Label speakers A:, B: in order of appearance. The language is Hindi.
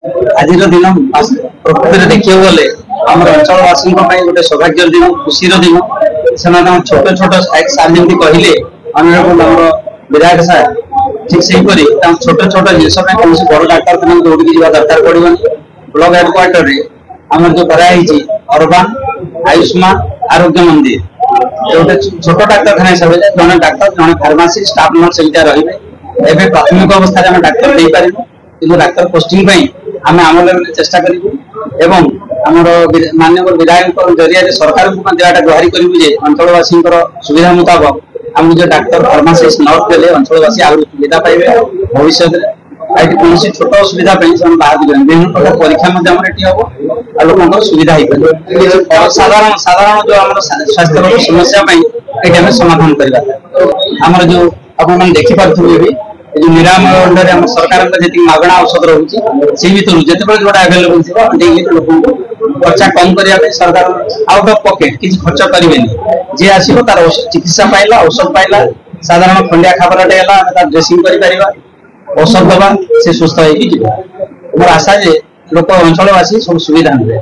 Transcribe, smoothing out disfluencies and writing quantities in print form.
A: आज दिन प्रकृति में देखिए गले आम अंचलवासी गोटे सौभाग्य दिन खुशी दिन से छोट छोट सार जमी कहले अनरेबल विधायक सार ठीक से छोट छोट जिस कौन बड़ डाक्तखाना दौड़ी जावा दरकार पड़ोनी ब्लॉक हेडक्वार्टर आम जो कराई अर्बान आयुष्मान आरोग्य मंदिर गोटे छोट डाक्तखाना हिसाब से जड़े डाक्तर जड़े फार्मासी स्टाफ नर्स यहाँ रे प्राथमिक अवस्था में डाक्तर दे पारू कि डाक्तर पोस्टिंग आम आम लेवल चेष्टा करूँ माननीय विधायक जरिया सरकार को गुहारी करूँ अंचलवासी सुविधा मुताबक आम जो डाक्तर फार्मासीस्ट नर्स देते अंचलवासी आहरी सुविधा पाइबे भविष्य में कौन छोट असुविधा बाहर विभिन्न प्रकार परीक्षा हम लोक सुविधा साधारण साधारण जो आम स्वास्थ्य समस्या ये समाधान करवा आमर जो आप देखिपे जो निरामय अंडर आम सरकार जी मागणा औषध रोचे से भर जिते जोटा एभेलेबल थी लोक खर्चा कम करने सरकार आउट ऑफ पॉकेट किसी खर्च करेंगे जी आसो तार चिकित्सा पाइला औषध पाइला साधारण खंडिया खाबराटे ड्रेसिंग कर औषध दबा से सुस्थ हो मोर आशा जे लोक अंचलवासी सब सुविधा मिले।